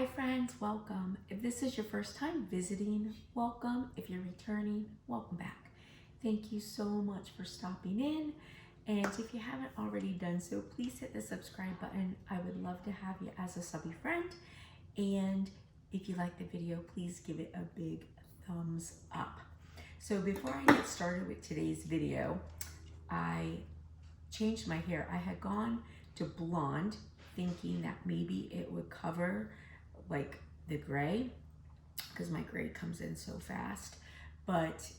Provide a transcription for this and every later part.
Hi friends, welcome. If this is your first time visiting, welcome. If you're returning, welcome back. Thank you so much for stopping in. And if you haven't already done so, please hit the subscribe button. I would love to have you as a subby friend. And if you like the video, please give it a big thumbs up. So before I get started with today's video, I changed my hair. I had gone to blonde thinking that maybe it would cover like the gray, because my gray comes in so fast, but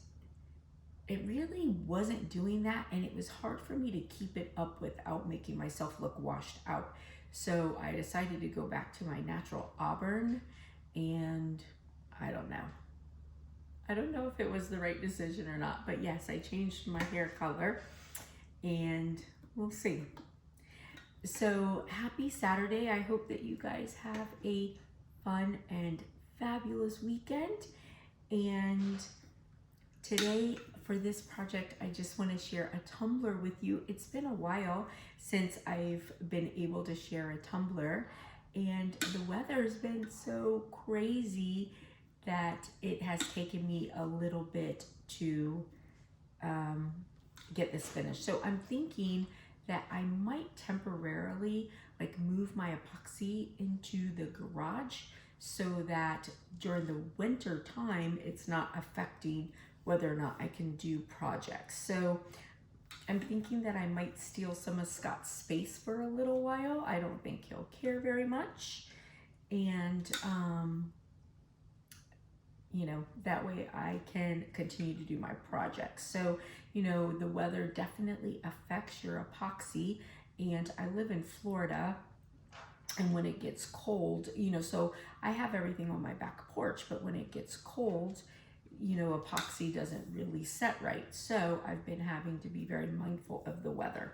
it really wasn't doing that, and it was hard for me to keep it up without making myself look washed out. So I decided to go back to my natural auburn, and I don't know if it was the right decision or not, but yes, I changed my hair color and we'll see. So happy Saturday. I hope that you guys have a fun and fabulous weekend. And today for this project, I just want to share a tumbler with you. It's been a while since I've been able to share a tumbler, and the weather's been so crazy that it has taken me a little bit to get this finished. So I'm thinking that I might temporarily like move my epoxy into the garage so that during the winter time it's not affecting whether or not I can do projects. So I'm thinking that I might steal some of Scott's space for a little while. I don't think he'll care very much, and you know, that way I can continue to do my projects. So, you know, the weather definitely affects your epoxy, and I live in Florida, and when it gets cold, you know, so I have everything on my back porch, but when it gets cold, you know, epoxy doesn't really set right. So I've been having to be very mindful of the weather.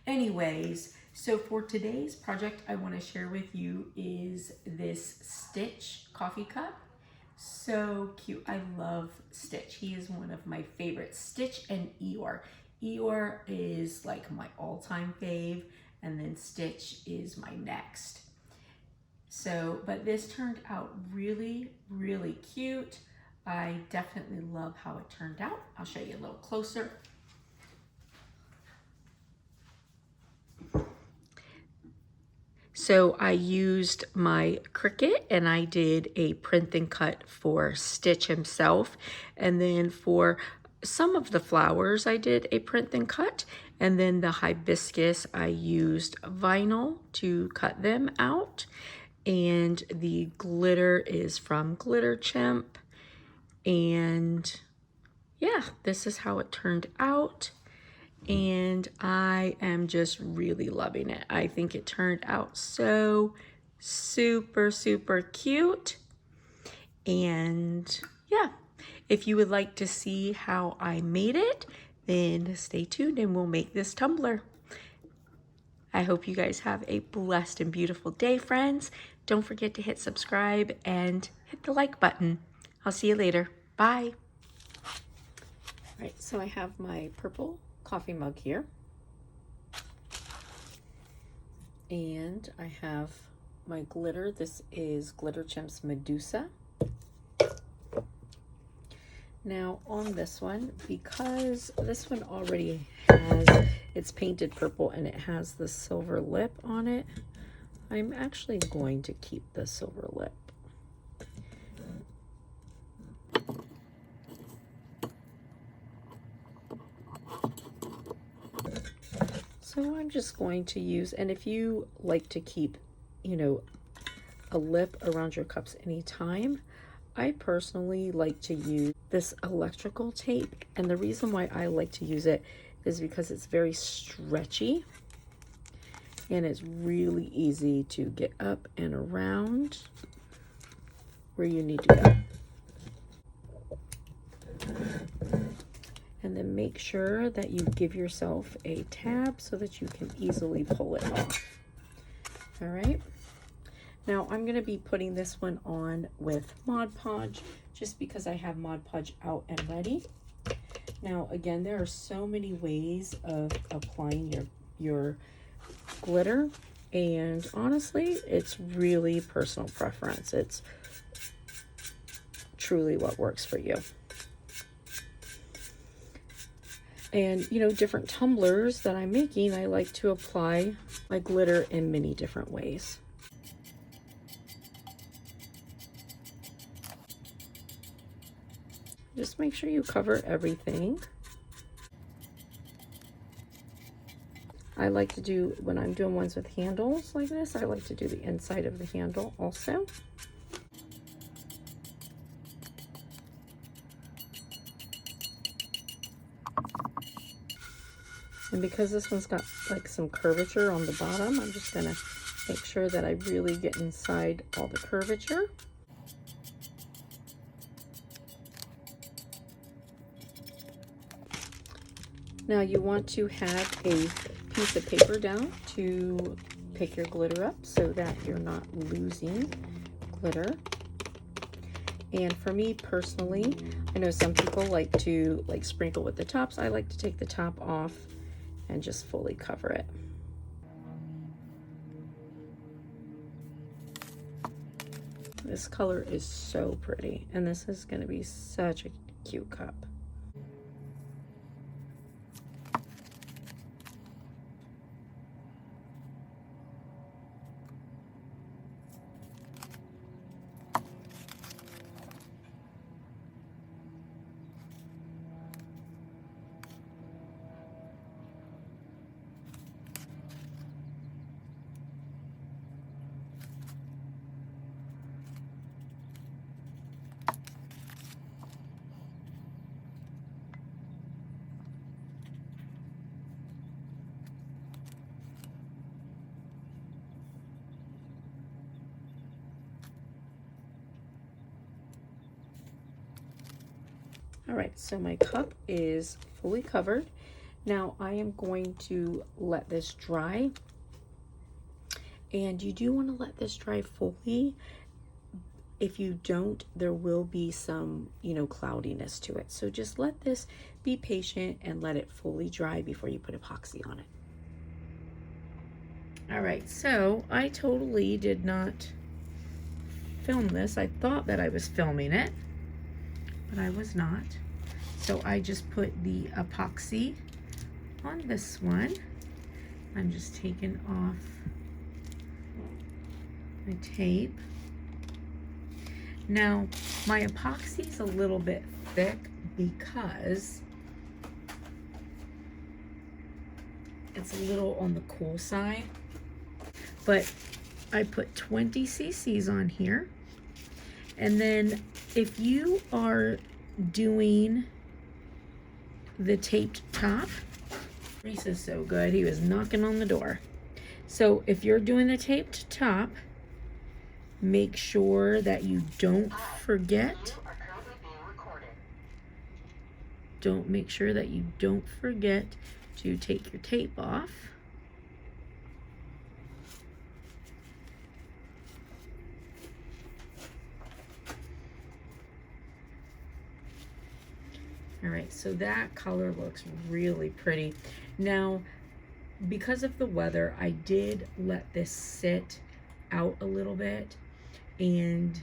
Anyways, so for today's project, I want to share with you is this Stitch coffee cup. So cute. I love Stitch. He is one of my favorites. Stitch and Eeyore. Eeyore is like my all-time fave, and then Stitch is my next. So, but this turned out really, really cute. I definitely love how it turned out. I'll show you a little closer. So I used my Cricut and I did a print and cut for Stitch himself. And then for some of the flowers, I did a print and cut. And then the hibiscus, I used vinyl to cut them out. And the glitter is from Glitter Chimp. And yeah, this is how it turned out. And I am just really loving it. I think it turned out so super, super cute. And yeah, if you would like to see how I made it, then stay tuned and we'll make this tumbler. I hope you guys have a blessed and beautiful day, friends. Don't forget to hit subscribe and hit the like button. I'll see you later. Bye. All right, so I have my purple coffee mug here, and I have my glitter. This is Glitter Chimp's Medusa. Now on this one, because this one already has, it's painted purple and it has the silver lip on it, I'm actually going to keep the silver lip. So I'm just going to use, and if you like to keep, you know, a lip around your cups anytime, I personally like to use this electrical tape. And the reason why I like to use it is because it's very stretchy and it's really easy to get up and around where you need to go. And then make sure that you give yourself a tab so that you can easily pull it off. All right. Now I'm going to be putting this one on with Mod Podge just because I have Mod Podge out and ready. Now again, there are so many ways of applying your glitter, And honestly, it's really personal preference. It's truly what works for you. And, you know, different tumblers that I'm making, I like to apply my glitter in many different ways. Just make sure you cover everything. I like to do, when I'm doing ones with handles like this, I like to do the inside of the handle also. And because this one's got like some curvature on the bottom, I'm just gonna make sure that I really get inside all the curvature. Now you want to have a piece of paper down to pick your glitter up so that you're not losing glitter. And for me personally, I know some people like to sprinkle with the tops. I like to take the top off and just fully cover it. This color is so pretty, and this is going to be such a cute cup. All right, so my cup is fully covered. Now I am going to let this dry. And you do want to let this dry fully. If you don't, there will be some, you know, cloudiness to it. So just let this, be patient and let it fully dry before you put epoxy on it. All right, so I totally did not film this. I thought that I was filming it, but I was not. So I just put the epoxy on this one. I'm just taking off my tape. Now, my epoxy is a little bit thick because it's a little on the cool side, but I put 20 cc's on here. And then if you are doing the taped top, Reese is so good, he was knocking on the door. So if you're doing the taped top, make sure that you don't forget. Make sure that you don't forget to take your tape off. All right, so that color looks really pretty. Now, because of the weather, I did let this sit out a little bit, and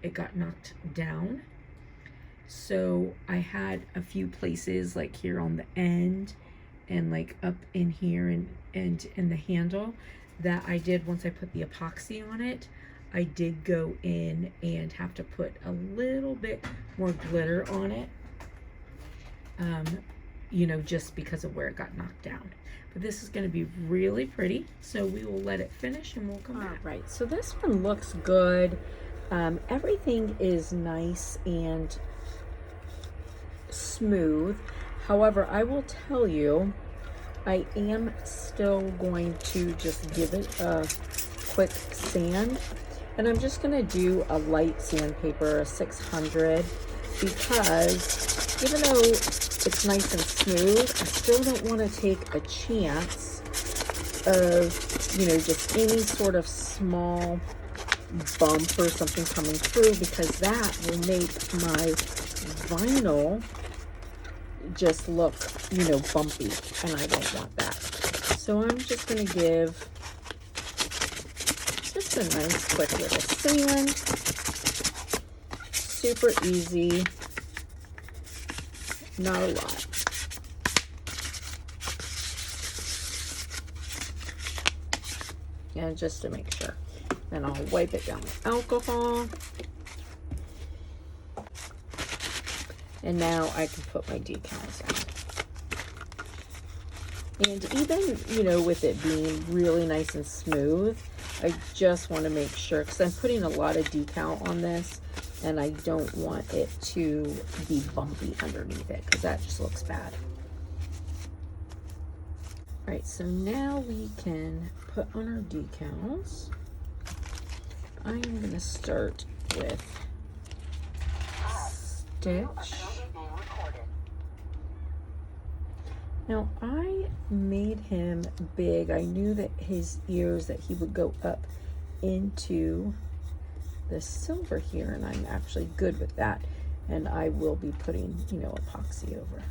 it got knocked down. So I had a few places like here on the end and like up in here and in the handle that I did, once I put the epoxy on it, I did go in and have to put a little bit more glitter on it. You know, just because of where it got knocked down. But this is going to be really pretty, so we will let it finish and we'll come back. All right, so this one looks good. Everything is nice and smooth. However, I will tell you, I am still going to just give it a quick sand. And I'm just going to do a light sandpaper, a 600, because even though it's nice and smooth, I still don't want to take a chance of, you know, just any sort of small bump or something coming through, because that will make my vinyl just look, you know, bumpy, and I don't want that. So I'm just going to give just a nice quick little sand. Super easy, not a lot. And just to make sure. Then I'll wipe it down with alcohol. And now I can put my decals on. And even, you know, with it being really nice and smooth, I just want to make sure, because I'm putting a lot of decal on this, and I don't want it to be bumpy underneath it, because that just looks bad. All right, so now we can put on our decals. I am going to start with Stitch. Now I made him big. I knew that his ears, that he would go up into the silver here, and I'm actually good with that. And I will be putting, you know, epoxy over.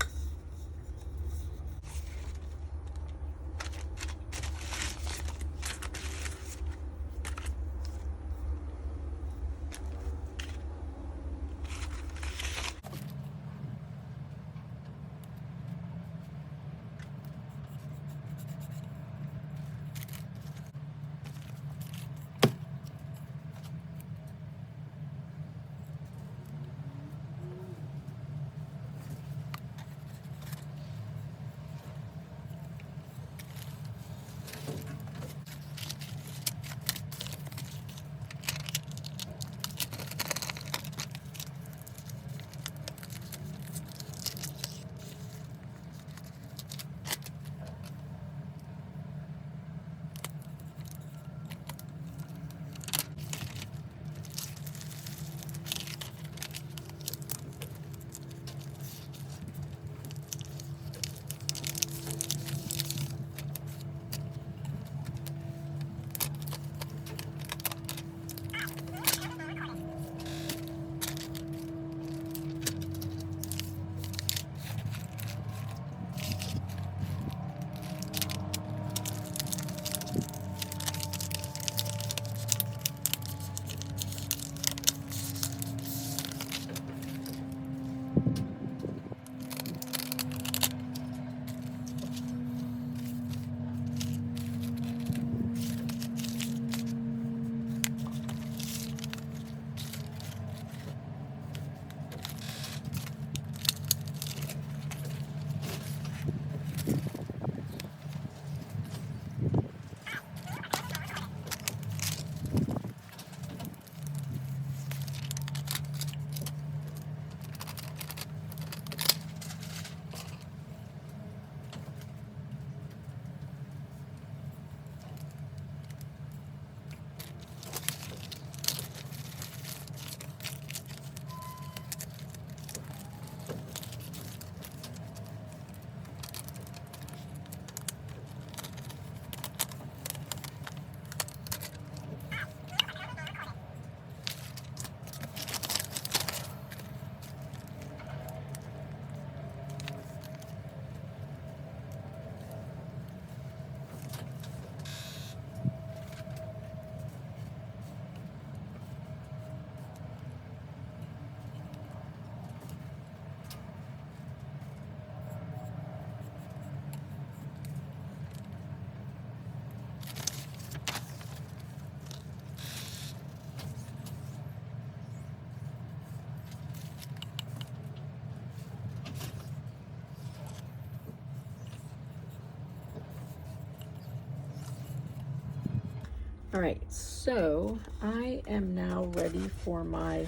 All right, so I am now ready for my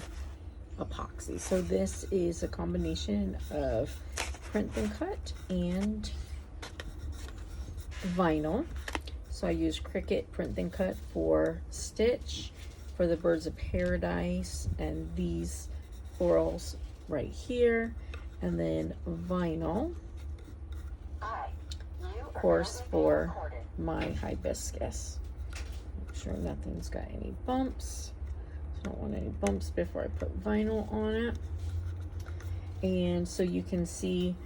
epoxy. So this is a combination of print and cut and vinyl. So I use Cricut print and cut for Stitch, for the Birds of Paradise, and these florals right here, and then vinyl, of course, for my hibiscus. Make sure nothing's got any bumps. I don't want any bumps before I put vinyl on it. And so you can see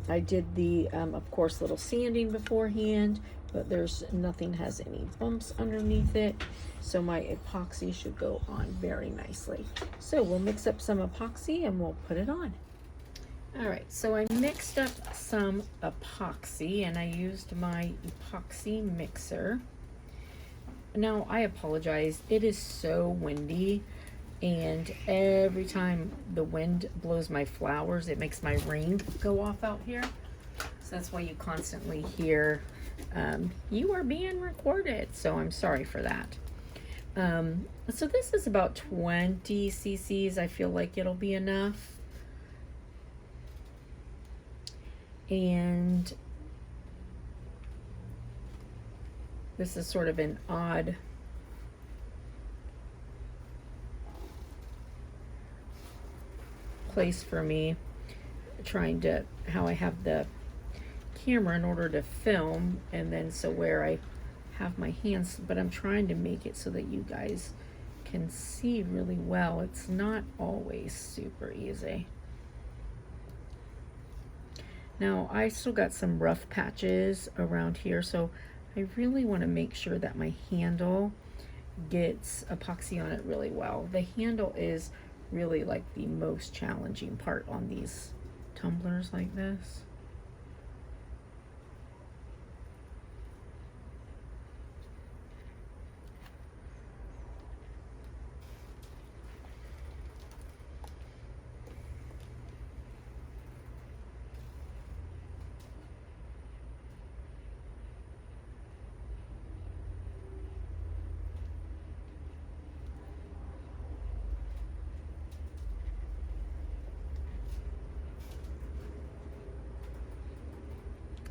I did the, of course, little sanding beforehand, but there's nothing has any bumps underneath it, so my epoxy should go on very nicely. So we'll mix up some epoxy and we'll put it on. All right, so I mixed up some epoxy and I used my Epoxy Mixer. Now I apologize, it is so windy, and every time the wind blows my flowers, it makes my ring go off out here. So that's why you constantly hear, you are being recorded. So I'm sorry for that. So this is about 20 cc's. I feel like it'll be enough. And this is sort of an odd place for me, trying to, how I have the camera in order to film, and then so where I have my hands, but I'm trying to make it so that you guys can see really well. It's not always super easy. Now I still got some rough patches around here, so I really want to make sure that my handle gets epoxy on it really well. The handle is really like the most challenging part on these tumblers like this.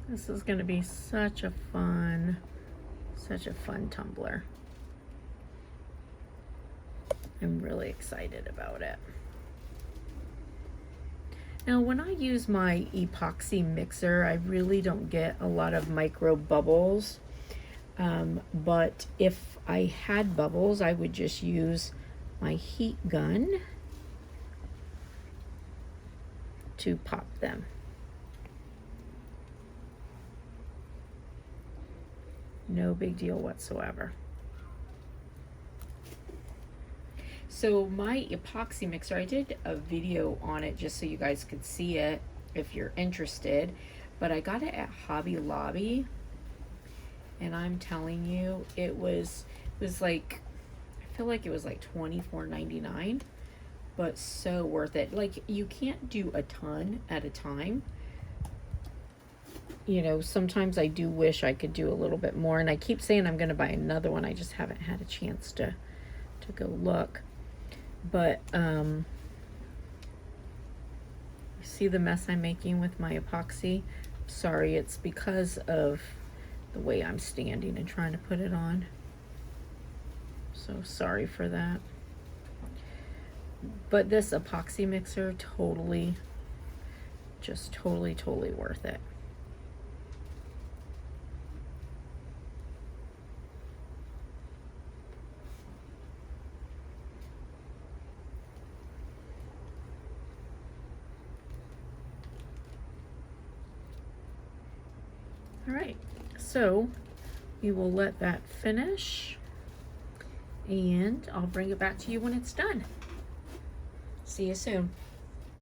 This is going to be such a fun tumbler. I'm really excited about it. Now, when I use my epoxy mixer, I really don't get a lot of micro bubbles. But if I had bubbles, I would just use my heat gun to pop them. No big deal whatsoever. So my epoxy mixer, I did a video on it just so you guys could see it if you're interested, but I got it at Hobby Lobby, and I'm telling you, it was like, I feel like it was like $24.99, but so worth it. Like, you can't do a ton at a time. You know, sometimes I do wish I could do a little bit more, and I keep saying I'm going to buy another one. I just haven't had a chance to go look. But you see the mess I'm making with my epoxy? Sorry, it's because of the way I'm standing and trying to put it on. So sorry for that. But this epoxy mixer, totally worth it. All right, so we will let that finish, and I'll bring it back to you when it's done. See you soon.